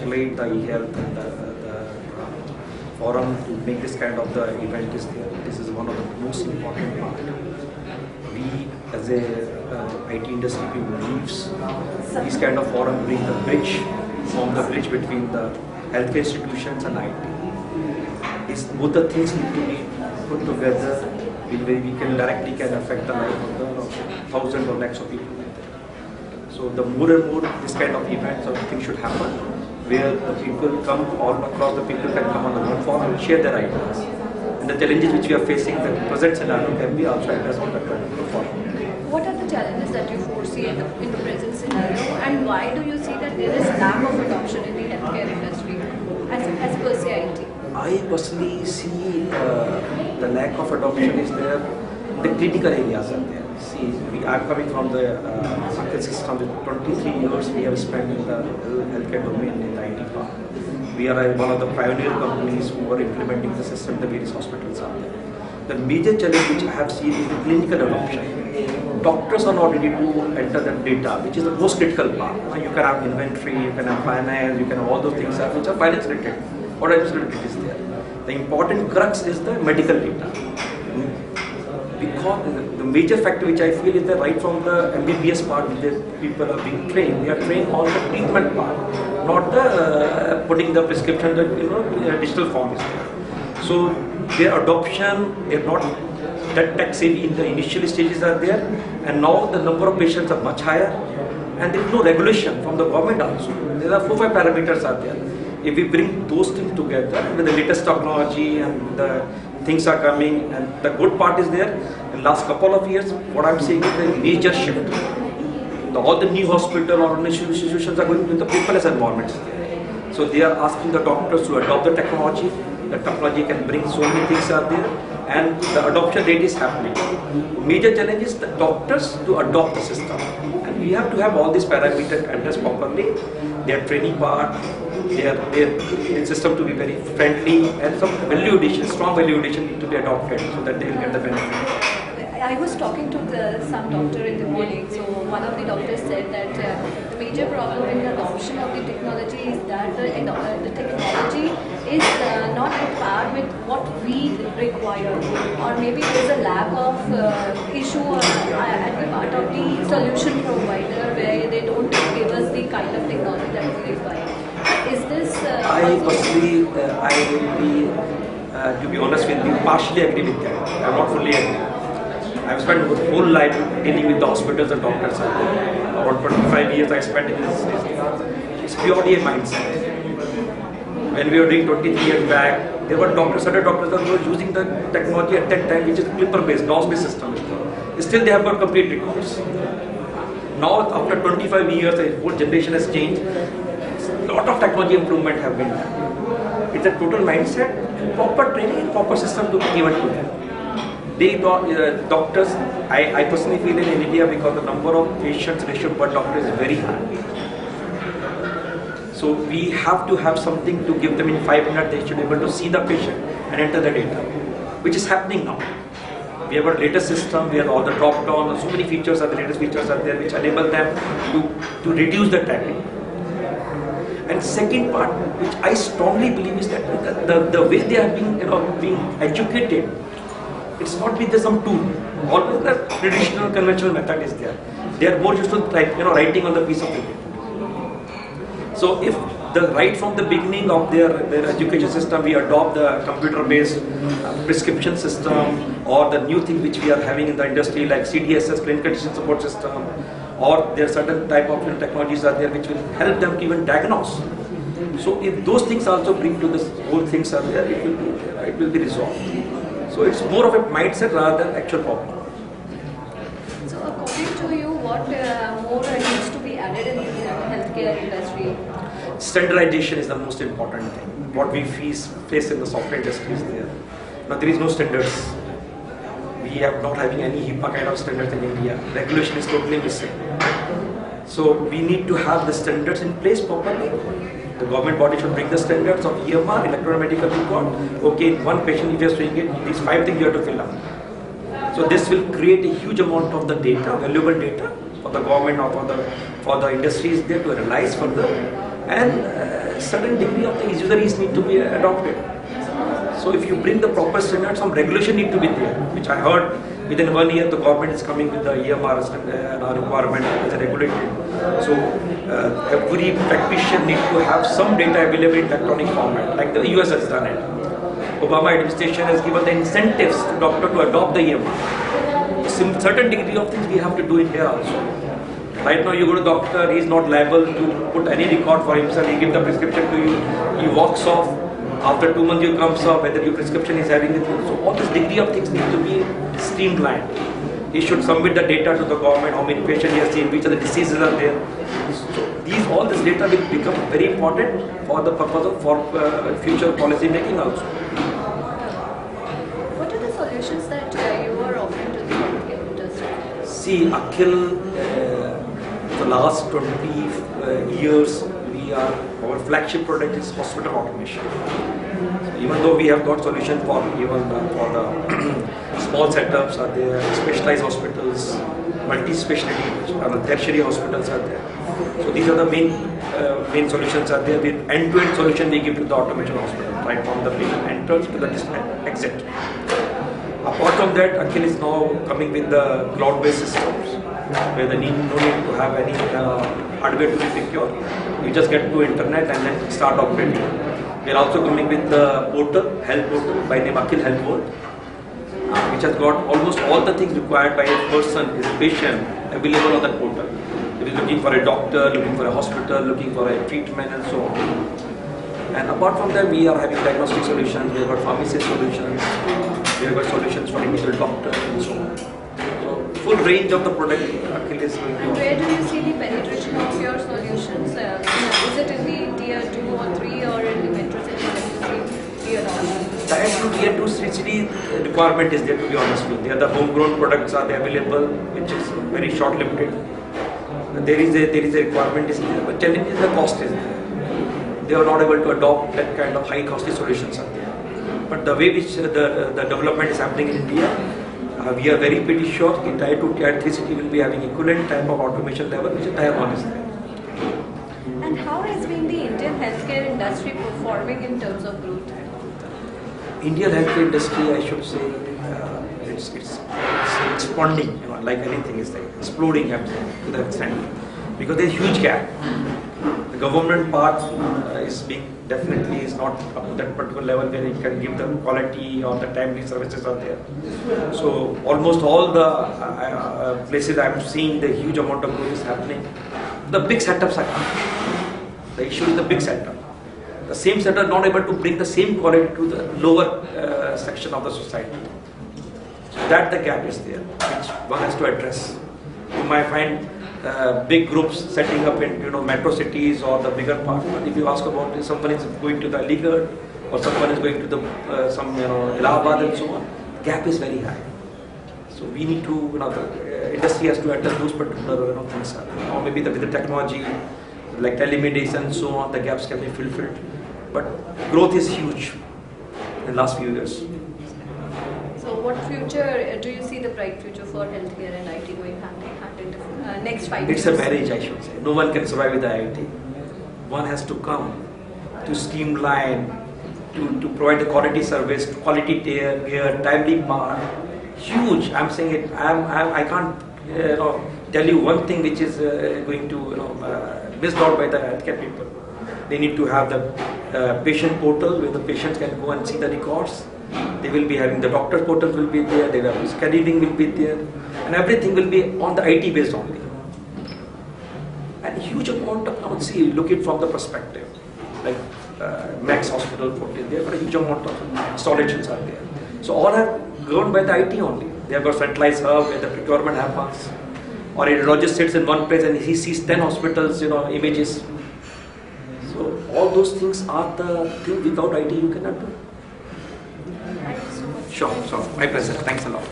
congratulate the eHealth and the forum to make this kind of the event is there. This is one of the most important part. We as a IT industry we believes these kind of forum bring the bridge, form the bridge between the healthcare institutions and IT. Is both the things need to be put together in way we can directly affect the life of the thousands or lakhs of people. So the more and more this kind of events or things should happen, where the people come all across, the people can come on the one forum and share their ideas. And the challenges which we are facing, the present scenario can be also addressed on the forum. What are the challenges that you foresee in the present scenario, and why do you see that there is lack of adoption in the healthcare industry as per CIT? I personally see the lack of adoption is there. The clinical areas are there. See, I am coming from the Akhil system. With 23 years we have spent in the healthcare domain in the IT part. We are one of the pioneer companies who are implementing the system in the various hospitals out there. The major challenge which I have seen is the clinical adoption. Doctors are not ready to enter the data, which is the most critical part. You can have inventory, you can have finance, you can have all those things which are finance related. What else related is there? The important crux is the medical data. Because the major factor which I feel is that right from the MBBS part, the people are being trained. They are trained on the treatment part, not the putting the prescription. The digital form is there. So their adoption, they're not that tech savvy in the initial stages are there, and now the number of patients are much higher, and there is no regulation from the government also. There are 4-5 parameters are there. If we bring those things together with the latest technology and the things are coming, and the good part is there. In the last couple of years, what I'm seeing is the major shift. All the new hospital or institutions are going with the paperless environments. So they are asking the doctors to adopt the technology. The technology can bring so many things are there, and the adoption rate is happening. Major challenge is the doctors to adopt the system, and we have to have all these parameters addressed properly. Their training part, their system to be very friendly, and some value addition, strong value addition need to be adopted so that they will get the benefit. I was talking to some doctor in the morning. So one of the doctors said that the major problem in the adoption of the technology is that the technology is not at par with what we require, or maybe there is a lack of issue at the part of the solution provider where they don't give us the kind of technology that we require. Is this? I personally, I will be, to be honest with you, partially agree with that. I am not fully agree. I've spent my whole life dealing with the hospitals and doctors. Around 25 years I spent in this. It's purely a mindset. When we were doing 23 years back, there were doctors, other doctors that were using the technology at that time, which is clipper-based, DOS-based system. Still they have got complete records. Now, after 25 years, the whole generation has changed. A lot of technology improvement have been done. It's a total mindset, proper training and proper system to be given to them. Doctors, I personally feel in India, because the number of patients ratio per doctor is very high. So we have to have something to give them in 5 minutes. They should be able to see the patient and enter the data, which is happening now. We have a latest system where all the drop down, so many features are the latest features are there, which enable them to reduce the timing. And second part, which I strongly believe, is that the way they are being educated. It's not with some tool. Always the traditional conventional method is there. They are more used to writing on the piece of paper. So if right from the beginning of their education system we adopt the computer-based prescription system, or the new thing which we are having in the industry like CDSS, clinical decision support system, or there are certain type of technologies are there which will help them to even diagnose. So if those things also bring to this whole things are there, it will be resolved. So it's more of a mindset rather than actual problem. So according to you, what more needs to be added in the healthcare industry? Standardization is the most important thing. What we face in the software industry is there. Now there is no standards. We are not having any HIPAA kind of standards in India. Regulation is totally missing. So we need to have the standards in place properly. The government body should bring the standards of EMR, electronic medical record. Okay, one patient if you are doing it, these 5 things you have to fill up. So this will create a huge amount of the data, valuable data for the government or for the industries there to analyze further. And certain degree of the usuries need to be adopted. So if you bring the proper standard, some regulation need to be there, which I heard within 1 year the government is coming with the EMR requirement as a regulated. So every practitioner need to have some data available in electronic format, like the US has done it. Obama administration has given the incentives to doctor to adopt the EMR. Certain degree of things we have to do in here also. Right now you go to doctor, he is not liable to put any record for himself, he gives the prescription to you, he walks off. After 2 months you comes up whether your prescription is having it. So all this degree of things need to be streamlined. He should submit the data to the government, how many patients he has seen, which of the diseases are there. So all this data will become very important for the purpose of future policy making also. What are the solutions that you are offering to the healthcare industry? See, Akhil, the last 20 years, our flagship product is hospital automation. So even though we have got solution for even for the small setups are there, specialized hospitals, multi-specialty, tertiary hospitals are there. So these are the main solutions are there. The end-to-end solution we give to the automation hospital, right from the patient entrance to the exit. Apart from that, Akhil is now coming with the cloud-based systems, where no need to have any hardware to be procured. You just get to internet and then start operating. We are also coming with the portal, health portal by name Akhil Health World, which has got almost all the things required by a person, his patient, available on that portal. If he is looking for a doctor, looking for a hospital, looking for a treatment and so on. And apart from that, we are having diagnostic solutions, we have got pharmacy solutions, we have got solutions for individual doctors and so on. So full range of the product Akhil is going to. And where do you see the penetration of your solutions? Is it in the tier 2 or 3 or in the metro cities? Tier 1? Tier 2 city requirement is there, to be honest with you. The homegrown products are available, which is very short limited. There is a requirement is there, but challenge is the cost is there. They are not able to adopt that kind of high costly solutions are there. But the way which the development is happening in India, we are very pretty sure that tier 2, tier 3 city will be having equivalent type of automation level which tier 1 is there. And how has been the Indian healthcare industry performing in terms of growth? Indian healthcare industry, I should say, it's expanding, like anything is like exploding to that extent, because there is huge gap. The government part is definitely is not up to that particular level where it can give the quality or the timely services are there. So almost all the places I am seeing the huge amount of growth is happening. The big setups are coming. The issue is the big setup. The same setup are not able to bring the same quality to the lower section of the society. So that the gap is there, which one has to address. You might find big groups setting up in metro cities or the bigger part. But if you ask about it, someone is going to the Aligarh or someone is going to the some Allahabad and so on, the gap is very high. So we need to the industry has to address those particular things, or maybe with the technology like telemedicine and so on, the gaps can be fulfilled. But growth is huge in the last few years. So what future, do you see the bright future for healthcare and IT going hand in hand in the next 5 years? It's a marriage, I should say. No one can survive with IT. One has to come to streamline, to provide the quality service, quality care, timely part. Huge. I'm saying it. I can't tell you one thing which is going to missed out by the healthcare people. They need to have the patient portal where the patients can go and see the records. They will be having the doctor's portal will be there, their scheduling will be there, and everything will be on the IT based only. And huge amount of, look it from the perspective, like Max Hospital, they have got a huge amount of installations are there. So all are governed by the IT only. They have got centralized hub where the procurement happens, or a radiologist sits in one place and he sees 10 hospitals, images. So all those things are the thing without IT you cannot do. Thank you so much. Sure, my pleasure. Thanks a lot.